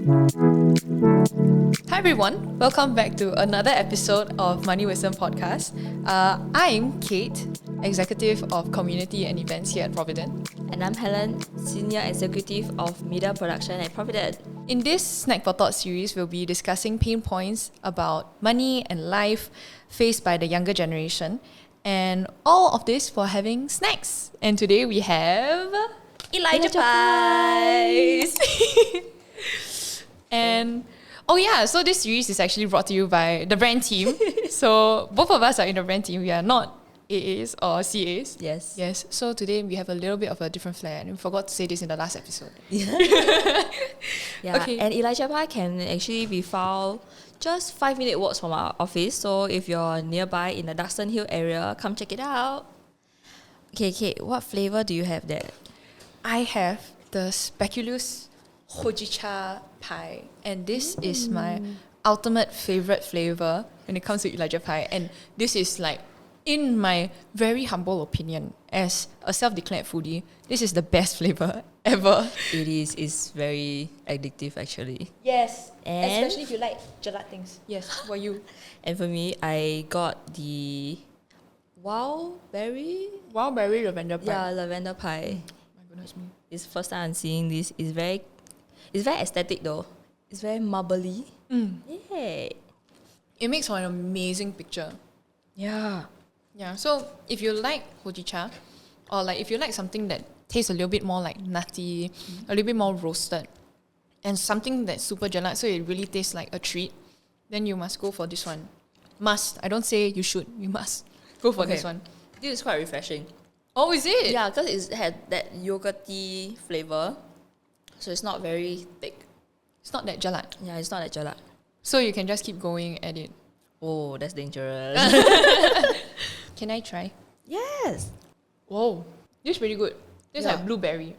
Hi everyone, welcome back to another episode of Money Wisdom Podcast. I'm Kate, Executive of Community and Events here at Providend. And I'm Helen, Senior Executive of Media Production at Providend. In this Snack for Thought series, we'll be discussing pain points about money and life faced by the younger generation, and all of this for having snacks. And today we have Elijah Pies. And so this series is actually brought to you by the brand team. So both of us are in the brand team. We are not AAs or CAs. Yes. So today we have a little bit of a different flair, and we forgot to say this in the last episode. Okay. And Elijah Pie can actually be found just 5-minute walks from our office. So if you're nearby in the Duxton Hill area, come check it out. Okay, Kate, what flavor do you have there? I have the speculous hojicha pie, and this is my ultimate favorite flavor when it comes to Elijah Pie. And this is like, in my very humble opinion, as a self-declared foodie, this is the best flavor ever. It is. It's very addictive, actually. Yes, And- especially if you like gelato things. Yes, for you. And for me, I got the Wow Berry. Wild berry lavender pie. Yeah, lavender pie. My goodness me. It's first time I'm seeing this. It's very aesthetic though. It's very marbly. Yay. It makes for an amazing picture. Yeah. Yeah, so if you like hojicha, or like if you like something that tastes a little bit more like nutty, a little bit more roasted, and something that's super gelato, so it really tastes like a treat, then you must go for this one. Must. I don't say you should. You must go for this one. This is quite refreshing. Oh, is it? Yeah, because it had that yogurty flavor. So it's not very thick. It's not that gelato. Yeah, it's not that gelato. So you can just keep going at it. Oh, that's dangerous. Can I try? Yes. Whoa. This is pretty good. This is Yeah. like blueberry.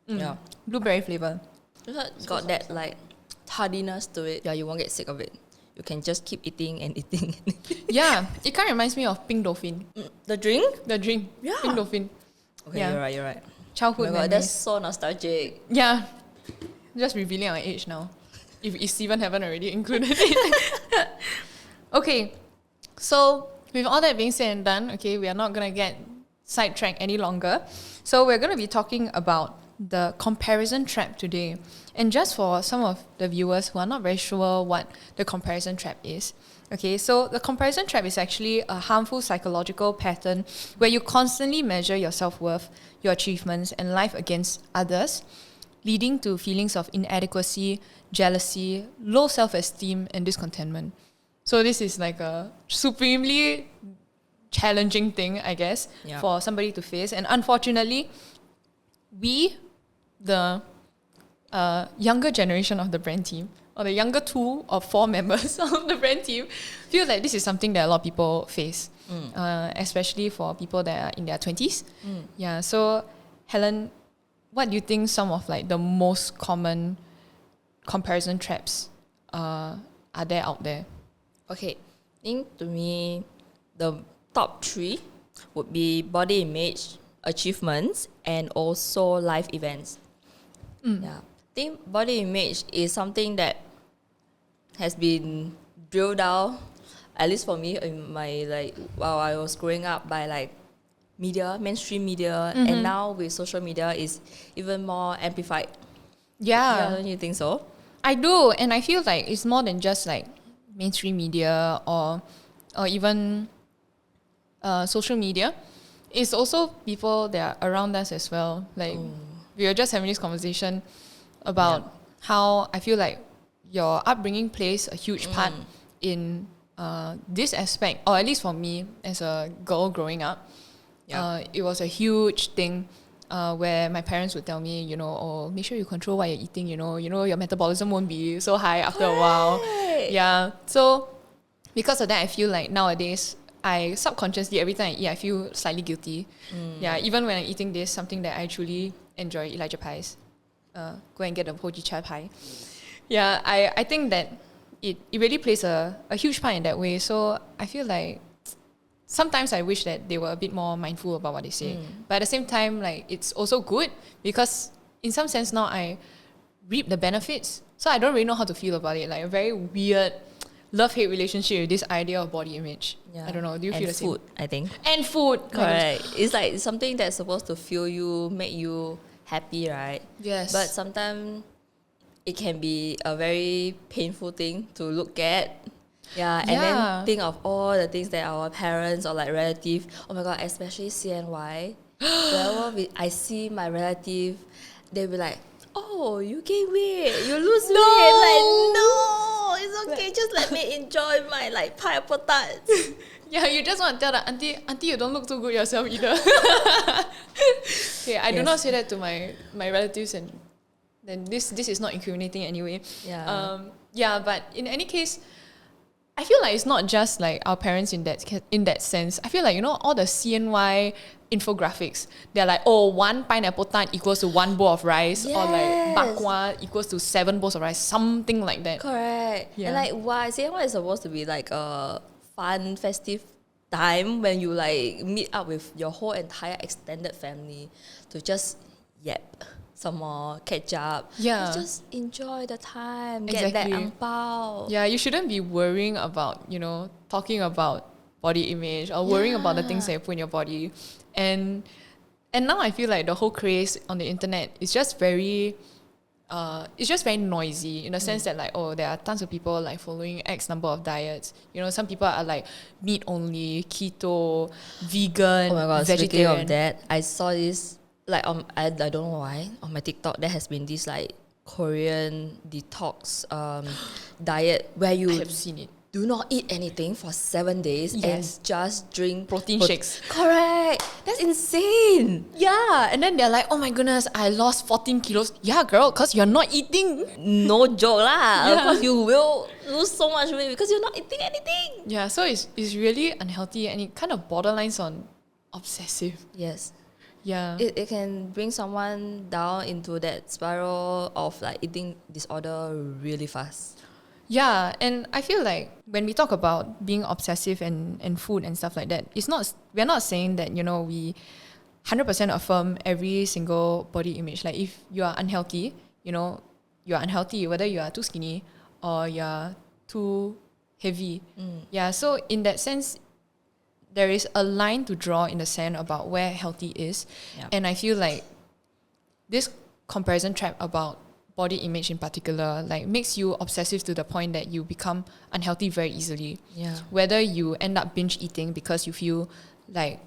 Yeah. Blueberry flavor. It's got that like tardiness to it. Yeah, you won't get sick of it. You can just keep eating and eating. Yeah, it kind of reminds me of Pink Dolphin. The drink? The drink. Yeah. Pink Dolphin. Okay, Yeah. you're right. Childhood Oh my God, memories. that's so nostalgic. Yeah. Just revealing our age now. If Steven haven't already included it. Okay. So, with all that being said and done, okay, we are not going to get sidetracked any longer. So, we're going to be talking about the comparison trap today. And just for some of the viewers who are not very sure what the comparison trap is, okay, so the comparison trap is actually a harmful psychological pattern where you constantly measure your self-worth, your achievements, and life against others, leading to feelings of inadequacy, jealousy, low self-esteem, and discontentment. So this is like a supremely challenging thing, I guess, Yeah. for somebody to face. And unfortunately, we, the younger generation of the brand team, or the younger 2 or 4 members of the brand team, feel that this is something that a lot of people face, especially for people that are in their 20s. Yeah, so Helen, what do you think some of like the most common comparison traps are there out there? Okay, I think to me, the top 3 would be body image, achievements, and also life events. Yeah, I think body image is something that has been drilled down, at least for me, in my while I was growing up, by media, mainstream media, and now with social media is even more amplified. Yeah, don't you think so? I do, and I feel like it's more than just like mainstream media or even social media. It's also people that are around us as well. Like we were just having this conversation about how I feel like your upbringing plays a huge part in this aspect, or at least for me as a girl growing up. It was a huge thing where my parents would tell me, oh, make sure you control what you're eating, your metabolism won't be so high after a while. Yeah. So because of that, I feel like nowadays, I subconsciously, every time I eat, I feel slightly guilty. Yeah, even when I'm eating this, something that I truly enjoy, Elijah Pies. Go and get a hojicha pie. Yeah, I think that it really plays a huge part in that way. So I feel like sometimes I wish that they were a bit more mindful about what they say. But at the same time, like, it's also good because in some sense now I reap the benefits. So I don't really know how to feel about it. Like a very weird love-hate relationship with this idea of body image. I don't know. Do you feel the same? And food, I think. And food. Correct. It's like something that's supposed to fill you, make you happy, right? Yes. But sometimes it can be a very painful thing to look at. Yeah, and then think of all the things that our parents or like relative, oh my god, especially CNY. Whenever I see my relative, they'll be like, oh, you gain weight, you lose weight. Like, no, it's okay, just let me enjoy my like pineapple tarts. Yeah, you just want to tell the auntie, you don't look too good yourself either. Okay, I do not say that to my relatives, and then this is not incriminating anyway. Yeah. But in any case, I feel like it's not just like our parents in that sense. I feel like, you know, all the CNY infographics, they're like, oh, 1 pineapple tart equals to 1 bowl of rice, or like bakwa equals to 7 bowls of rice, something like that. Correct. Yeah. And like, why CNY is supposed to be like a fun, festive time when you like meet up with your whole entire extended family to just some more, catch up. Yeah. Just enjoy the time. Exactly. Get that ang pao. Yeah, you shouldn't be worrying about, you know, talking about body image or worrying about the things that you put in your body. And now I feel like the whole craze on the internet is just very noisy in the sense that like, oh, there are tons of people like following X number of diets. You know, some people are like meat only, keto, vegan, Oh my god, vegetarian. speaking of that, I saw this like I don't know why on my TikTok there has been this like Korean detox diet where I you have seen it. do not eat anything for 7 days and just drink Protein shakes. Correct. That's insane. Yeah, and then they're like, oh my goodness, I lost 14 kilos. Yeah, girl, because you're not eating. No joke lah. Yeah. Of course you will lose so much weight because you're not eating anything. Yeah, so it's really unhealthy, and it kind of borderlines on obsessive. Yes. Yeah. It can bring someone down into that spiral of like eating disorder really fast. Yeah, and I feel like when we talk about being obsessive and food and stuff like that, we're not saying that, you know, we 100% affirm every single body image. Like if you are unhealthy, you know, you are unhealthy, whether you are too skinny or you are too heavy. Yeah, so in that sense, there is a line to draw in the sand about where healthy is. Yep. And I feel like this comparison trap about body image in particular like makes you obsessive to the point that you become unhealthy very easily. Yeah. Whether you end up binge eating because you feel like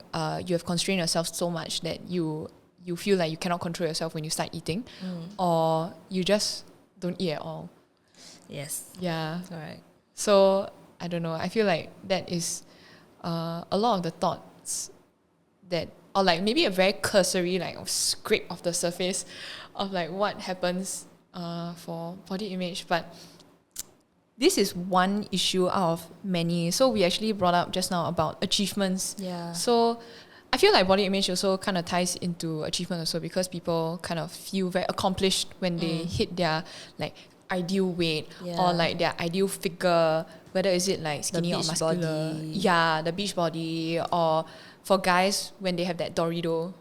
you have constrained yourself so much that you feel like you cannot control yourself when you start eating, or you just don't eat at all. Yes. Yeah. Correct. So I don't know. I feel like that is a lot of the thoughts that, or like maybe a very cursory like scrape of the surface of like what happens for body image. But this is one issue out of many. So we actually brought up just now about achievements. Yeah. So I feel like body image also kind of ties into achievement also, because people kind of feel very accomplished when they hit their like ideal weight or like their ideal figure, whether is it like skinny or muscular. Body. Yeah, the beach body, or for guys when they have that Dorito.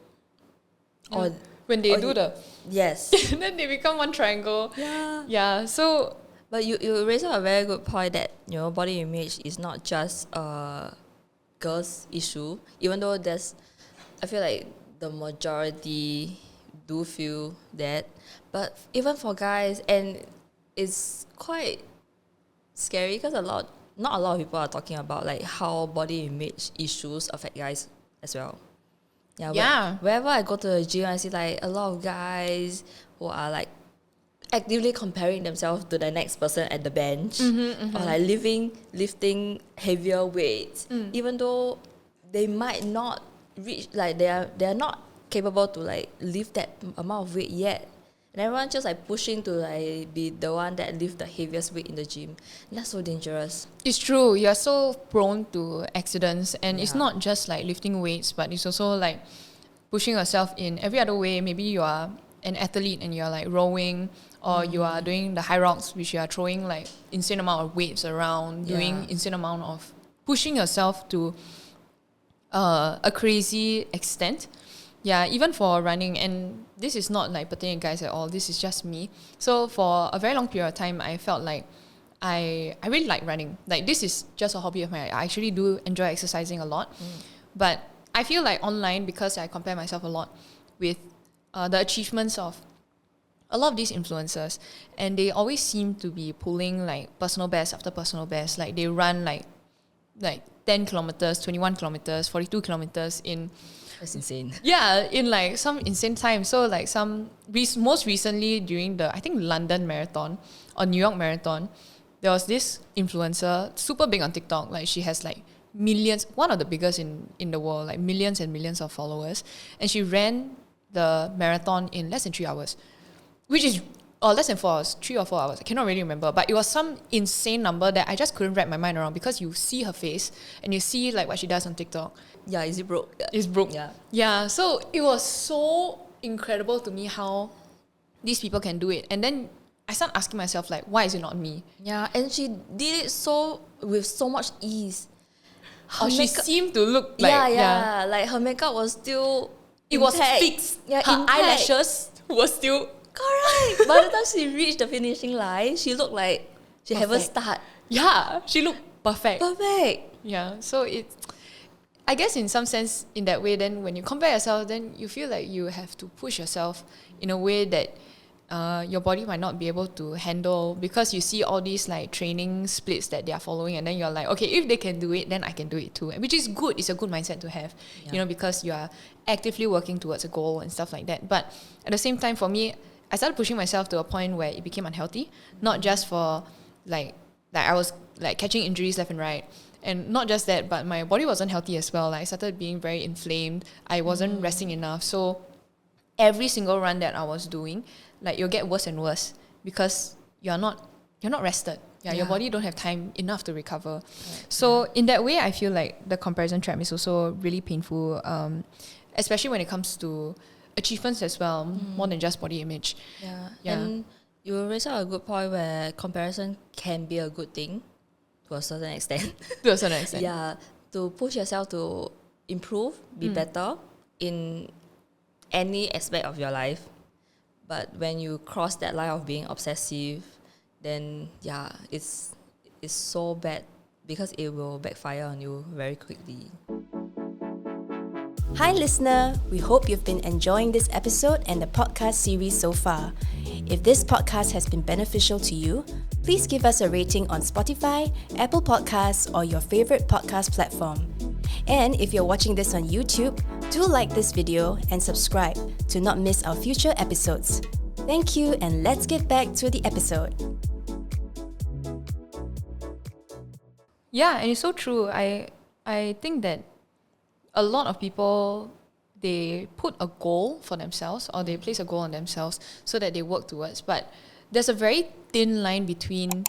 Or when they do the yes. then they become one triangle. Yeah. Yeah. So But you raise up a very good point that, you know, body image is not just a girl's issue, even though I feel like the majority do feel that. But even for guys, and it's quite scary because not a lot of people are talking about like how body image issues affect guys as well. Yeah. Wherever I go to the gym, I see like a lot of guys who are like actively comparing themselves to the next person at the bench, or like lifting heavier weights, even though they might not reach, like they are not capable to like lift that amount of weight yet. And everyone's just like pushing to like be the one that lift the heaviest weight in the gym. And that's so dangerous. it's true. You're so prone to accidents, and it's not just like lifting weights, but it's also like pushing yourself in every other way. Maybe you are an athlete and you're like rowing, or you are doing the high rocks, which you are throwing like insane amount of weights around, doing insane amount of pushing yourself to a crazy extent. Yeah, even for running, and this is not like pertaining guys at all, this is just me. So for a very long period of time, I felt like I really like running. Like this is just a hobby of mine. I actually do enjoy exercising a lot. But I feel like online, because I compare myself a lot with the achievements of a lot of these influencers, and they always seem to be pulling like personal best after personal best. Like they run like 10 kilometers, 21 kilometers, 42 kilometers in... That's insane. Yeah, in like some insane time. So like most recently during the, I think, London Marathon or New York Marathon, there was this influencer, super big on TikTok. Like she has like millions, one of the biggest in the world, like millions and millions of followers. And she ran the marathon in less than 3 hours, which is, or less than 4 hours, 3 or 4 hours. I cannot really remember, but it was some insane number that I just couldn't wrap my mind around, because you see her face and you see like what she does on TikTok. Yeah, is it broke? Yeah. It's broke. Yeah. Yeah, so it was so incredible to me how these people can do it. And then I started asking myself, like, why is it not me? Yeah, and she did it with so much ease. Or she seemed to look like... Yeah, like her makeup was still It was intact. fixed. Yeah, her intact. eyelashes were still... Correct. By the time she reached the finishing line, she looked like she haven't started. Yeah, she looked perfect. Perfect. Yeah, so it's... I guess in some sense, in that way, then when you compare yourself, then you feel like you have to push yourself in a way that your body might not be able to handle, because you see all these like training splits that they are following, and then you're like, okay, if they can do it, then I can do it too, which is good. It's a good mindset to have, you know, because you are actively working towards a goal and stuff like that. But at the same time, for me, I started pushing myself to a point where it became unhealthy, not just for like I was like catching injuries left and right. And not just that, but my body wasn't healthy as well. Like I started being very inflamed. I wasn't resting enough. So every single run that I was doing, like you'll get worse and worse, because you're not rested. Yeah, your body don't have time enough to recover. So in that way, I feel like the comparison trap is also really painful, especially when it comes to achievements as well, more than just body image. Yeah. And you raise up a good point where comparison can be a good thing to a certain extent. To a certain extent. Yeah, to push yourself to improve, be better in any aspect of your life. But when you cross that line of being obsessive, then yeah, it's so bad, because it will backfire on you very quickly. Hi listener, we hope you've been enjoying this episode and the podcast series so far. If this podcast has been beneficial to you, please give us a rating on Spotify, Apple Podcasts, or your favorite podcast platform. And if you're watching this on YouTube, do like this video and subscribe to not miss our future episodes. Thank you, and let's get back to the episode. Yeah, and it's so true. I think that a lot of people, they put a goal for themselves, or they place a goal on themselves so that they work towards. But there's a very thin line between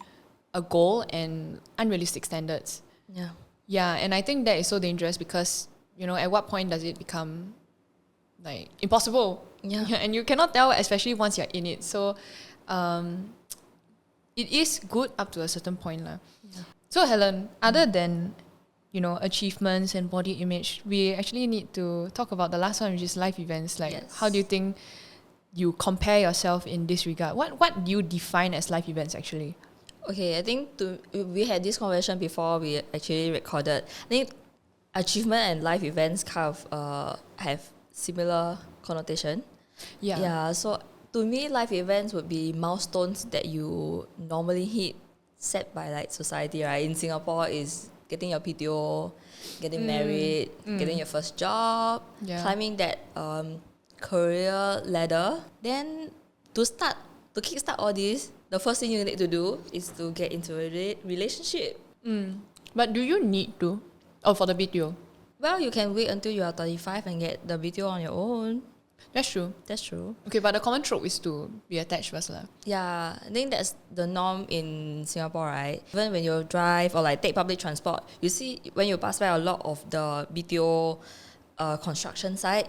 a goal and unrealistic standards. Yeah. Yeah, and I think that is so dangerous, because, you know, at what point does it become like impossible? Yeah. And you cannot tell, especially once you're in it. So it is good up to a certain point. Yeah. So Helen, other than, you know, achievements and body image, we actually need to talk about the last one, which is life events. Like, how do you think you compare yourself in this regard? What do you define as life events actually? Okay, I think we had this conversation before we actually recorded. I think achievement and life events kind of have similar connotation. Yeah. Yeah, so to me, life events would be milestones that you normally hit, set by like society, right? In Singapore is getting your PTO, getting married, getting your first job, climbing that career ladder. Then to kickstart all this, the first thing you need to do is to get into a relationship. But do you need to? Oh, for the BTO? Well, you can wait until you are 35 and get the BTO on your own. That's true. That's true. Okay, but the common trope is to be attached first. Yeah, I think that's the norm in Singapore, right? Even when you drive or like take public transport, you see when you pass by a lot of the BTO construction site,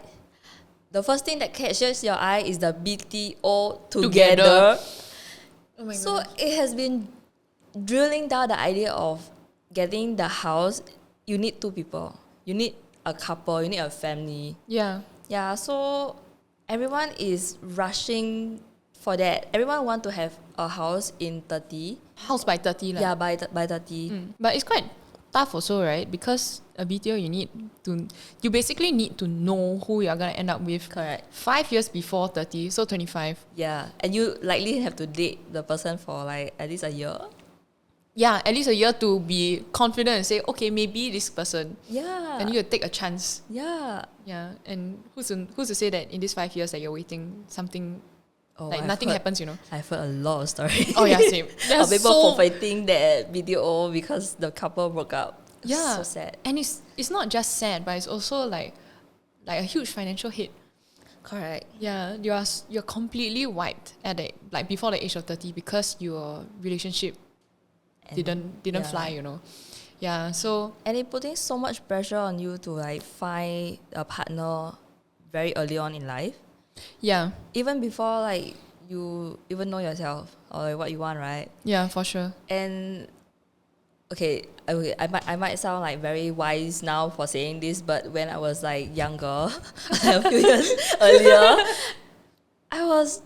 the first thing that catches your eye is the BTO together. Oh my so goodness. it has been drilling down the idea of getting the house. You need two people. You need a couple. You need a family. Yeah. Yeah, so everyone is rushing for that. Everyone want to have a house in 30. House by 30 lah. Yeah, by 30. But it's quite tough also, right? Because a BTO, you basically need to know who you're going to end up with. Correct. 5 years before 30, so 25. Yeah, and you likely have to date the person for like at least a year. Yeah, at least a year to be confident and say, okay, maybe this person. Yeah. And you take a chance. Yeah. Yeah, and who's to say that in these 5 years that you're waiting, something, I've nothing heard- happens, you know? I've heard a lot of stories. Oh yeah, same. Of people forfeiting that BTO because the couple broke up. It's Yeah. so sad. And it's not just sad, but it's also like a huge financial hit. Correct. Yeah, you're completely wiped at it, like before the age of 30 because your relationship didn't yeah. fly, you know. Yeah, so And it putting so much pressure on you to like find a partner very early on in life. yeah, Even before like you even know yourself or like what you want, right? yeah, for sure. And I might sound like very wise now for saying this, but when I was like younger, a few years earlier, I was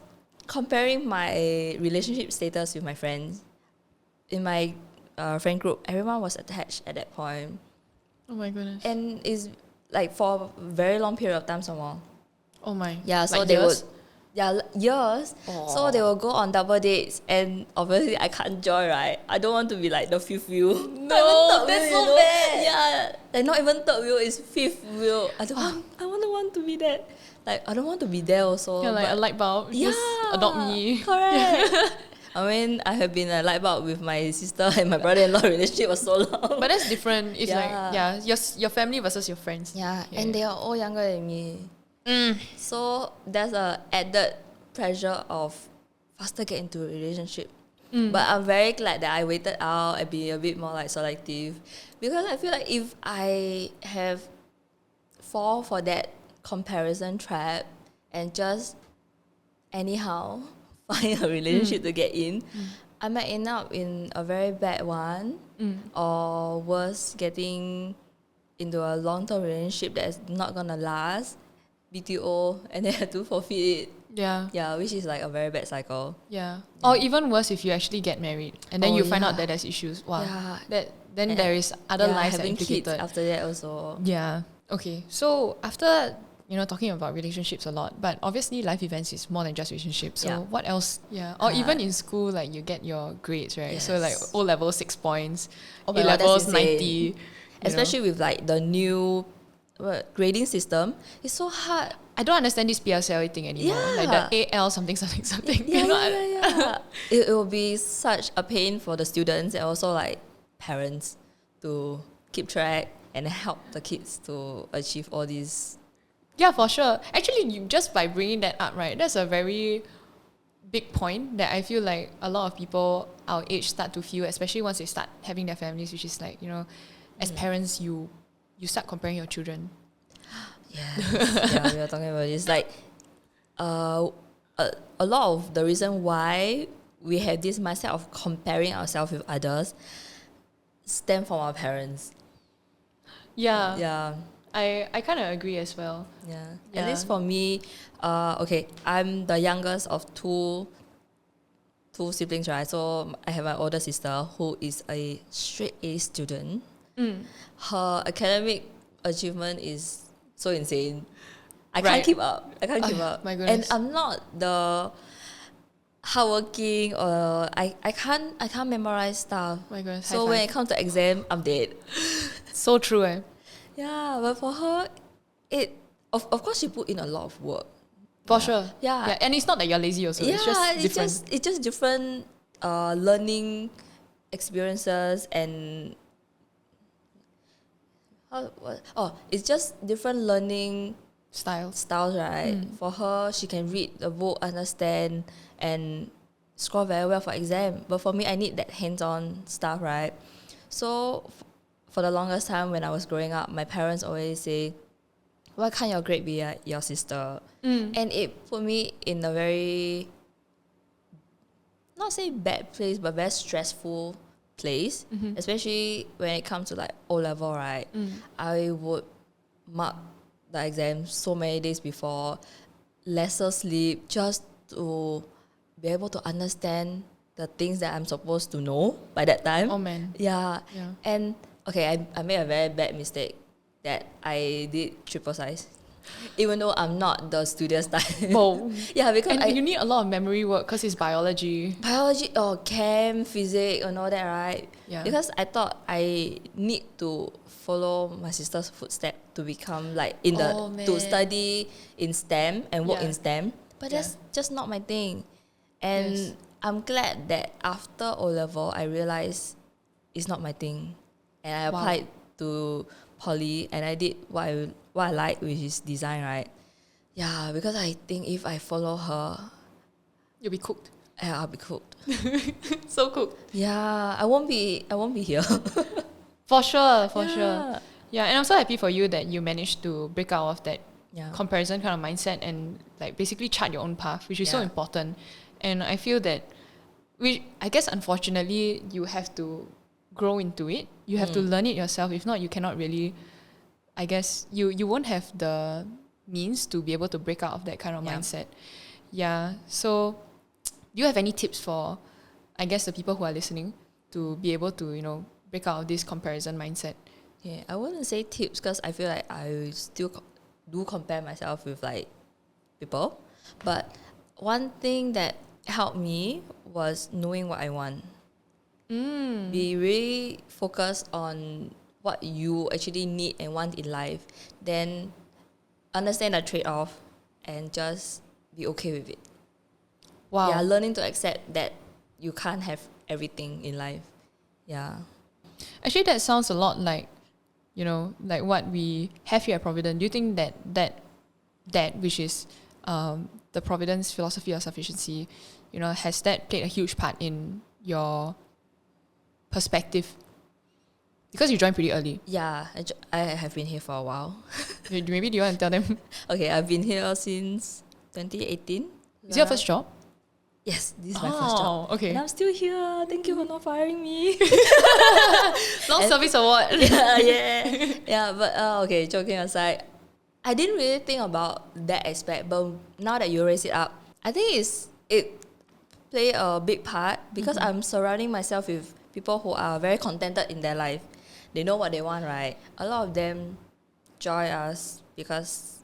comparing my relationship status with my friends. In my friend group, everyone was attached at that point, Oh my goodness. and it's like for a very long period of time, some more. Oh my. Yeah, so Like they years? would. Yeah, years. So they will go on double dates, and obviously I can't join, right? I don't want to be like the fifth wheel. No, that's so bad. Yeah, like not even third wheel, it's fifth wheel. I don't want to be that. Like I don't want to be there also. Yeah, like a but- light bulb. yeah, Just adopt me. Correct. I mean, I have been a light bulb with my sister and my brother-in-law relationship for so long. But that's different. It's Yeah. your family versus your friends. yeah, and they are all younger than me. So there's a added pressure of faster get into a relationship. But I'm very glad that I waited out and be a bit more like selective, because I feel like if I have fall for that comparison trap and just anyhow find a relationship to get in, I might end up in a very bad one, or worse, getting into a long-term relationship that's not gonna last, BTO, and then have to forfeit it. Yeah. Yeah, which is like a very bad cycle. Yeah. Or even worse, if you actually get married and then Oh, you find out yeah. that there's issues. Wow. Yeah. Then And there is other yeah, lives that are having kids implicated. after that also. Yeah. Okay. So after talking about relationships a lot, but obviously life events is more than just relationships. So Yeah. what else? Yeah. Or even in school, like you get your grades, right? So like Yes. O level 6 points, Oh A my God, that's levels insane. 90. you know. Especially with like the new grading system. It's so hard. I don't understand this PSLE thing anymore. Like Yeah. the AL something. Yeah, You know, yeah. It will be such a pain for the students and also like parents to keep track and help the kids to achieve all these. Yeah, for sure. Actually, just by bringing that up, right, that's a very big point that I feel like a lot of people our age start to feel, especially once they start having their families, which is like, as parents, you start comparing your children. Yeah, we are talking about this. Like, a lot of the reason why we have this mindset of comparing ourselves with others stem from our parents. Yeah. Yeah. I kind of agree as well. Yeah. Yeah. At least for me, I'm the youngest of two siblings, right? So I have my older sister who is a straight A student. Her academic achievement is so insane. I Right. can't keep up. My And goodness. I'm not the hardworking, or I can't memorize stuff. My goodness. So when it comes to exam, I'm dead. so true, eh? Yeah, but for her, of course she put in a lot of work. For sure. Yeah. And it's not that you're lazy also. Yeah, It's just different. it's just different learning experiences and it's just different learning Styles. styles, right? For her, she can read the book, understand, and score very well for exam. But for me, I need that hands-on stuff, right? So for the longest time when I was growing up, my parents always say, why can't your grade be like your sister? And it put me in a very, not say bad place, but very stressful place, especially when it comes to like O level, right? I would mark the exam so many days before, lesser sleep, just to be able to understand the things that I'm supposed to know by that time. Oh man. Yeah. Yeah. And okay, I made a very bad mistake that I did triple size. Even though I'm not the studious type. Whoa. Yeah, because And you need a lot of memory work because it's biology. biology or chem, physics and all that, right? Yeah. Because I thought I need to follow my sister's footstep to become like in the Oh, man. to study in STEM and work Yeah. in STEM. But Yeah. that's just not my thing. And Yes. I'm glad that after O level I realized it's not my thing. And I Wow. applied to poly and I did what I like, which is design, right? Yeah, because I think if I follow her, You'll be cooked. I'll be cooked. So cooked. Yeah, I won't be here. For sure, for Yeah. sure. Yeah, and I'm so happy for you that you managed to break out of that Yeah. comparison kind of mindset and like basically chart your own path, which is so Yeah. important. And I feel that I guess unfortunately you have to grow into it. You have to learn it yourself. If not, you cannot really, I guess you won't have the means to be able to break out of that kind of Yeah. mindset. Yeah. So do you have any tips for, I guess, the people who are listening to be able to, break out of this comparison mindset? Yeah, I wouldn't say tips because I feel like I still do compare myself with like people. But one thing that helped me was knowing what I want. Be really focused on what you actually need and want in life. Then understand the trade-off and just be okay with it. Wow. Yeah, learning to accept that you can't have everything in life. Yeah. Actually, that sounds a lot like, like what we have here at Providend. Do you think that which is the Providence philosophy of sufficiency, has that played a huge part in your perspective? Because you joined pretty early. Yeah, I have been here for a while. Maybe do you want to tell them? Okay, I've been here since 2018. Is it your first job? Yes, this is my first job. Okay. And I'm still here. Thank you for not firing me. Long service award. Yeah, but okay, joking aside, I didn't really think about that aspect, but now that you raise it up, I think it play a big part because I'm surrounding myself with people who are very contented in their life. They know what they want, right? A lot of them join us because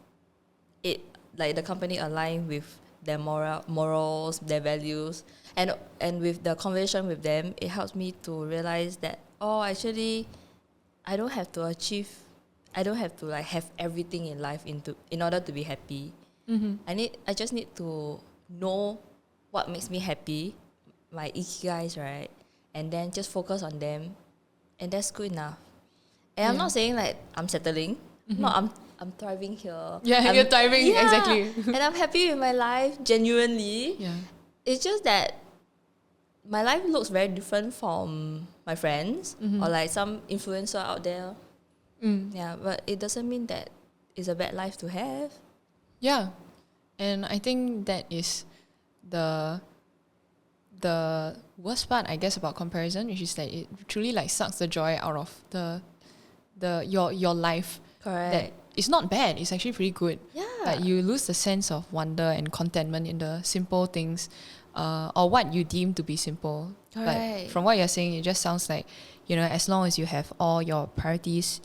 the company align with their morals, their values, and with the conversation with them, it helps me to realize that actually, I don't have to have everything in life in order to be happy. I just need to know what makes me happy, my ikigais, right? And then just focus on them, and that's good enough. And I'm not saying like I'm settling. No, I'm thriving here. Yeah, you're thriving, exactly. And I'm happy with my life, genuinely. Yeah. It's just that my life looks very different from my friends or like some influencer out there. Yeah, but it doesn't mean that it's a bad life to have. Yeah. And I think that is the worst part, I guess, about comparison, which is that it truly like sucks the joy out of your life. Correct. That it's not bad, it's actually pretty good. Yeah. But you lose the sense of wonder and contentment in the simple things, or what you deem to be simple. Correct. But from what you're saying, it just sounds like, as long as you have all your priorities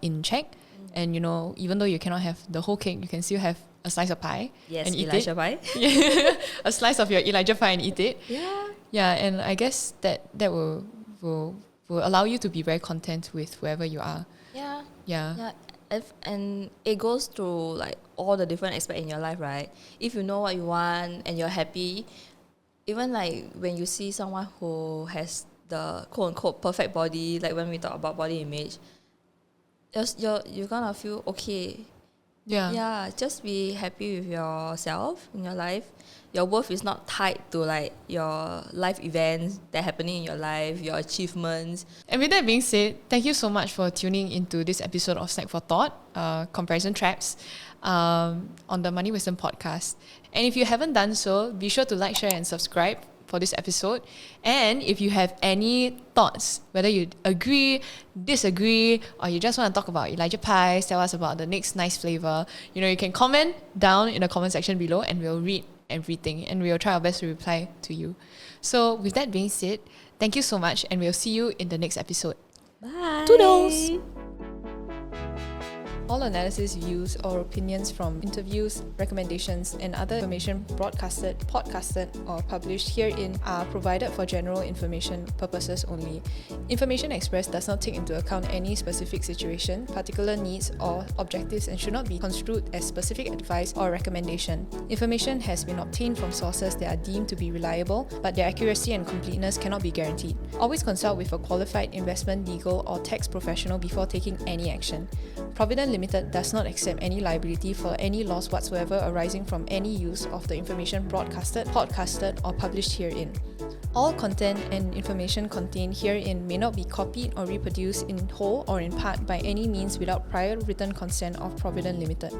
in check, and even though you cannot have the whole cake, you can still have a slice of pie Yes, and eat Elijah it. pie. A slice of your Elijah pie and eat it. Yeah. Yeah, and I guess that will allow you to be very content with whoever you are. Yeah. Yeah. Yeah. And it goes through like all the different aspects in your life, right? If you know what you want and you're happy, even like when you see someone who has the quote unquote perfect body, like when we talk about body image, you're gonna feel okay. Yeah. Yeah, just be happy with yourself in your life. Your worth is not tied to like your life events that are happening in your life, your achievements. And with that being said, thank you so much for tuning into this episode of Snack for Thought, Comparison Traps, on the Money Wisdom podcast. And if you haven't done so, be sure to like, share, and subscribe for this episode. And if you have any thoughts, whether you agree, disagree, or you just want to talk about Elijah pies, tell us about the next nice flavor, you can comment down in the comment section below and we'll read everything and we'll try our best to reply to you. So with that being said, thank you so much and we'll see you in the next episode. Bye. Toodles! All analysis, views, or opinions from interviews, recommendations, and other information broadcasted, podcasted, or published herein are provided for general information purposes only. Information expressed does not take into account any specific situation, particular needs, or objectives and should not be construed as specific advice or recommendation. Information has been obtained from sources that are deemed to be reliable, but their accuracy and completeness cannot be guaranteed. Always consult with a qualified investment, legal, or tax professional before taking any action. Providend Limited does not accept any liability for any loss whatsoever arising from any use of the information broadcasted, podcasted, or published herein. All content and information contained herein may not be copied or reproduced in whole or in part by any means without prior written consent of Providend Limited.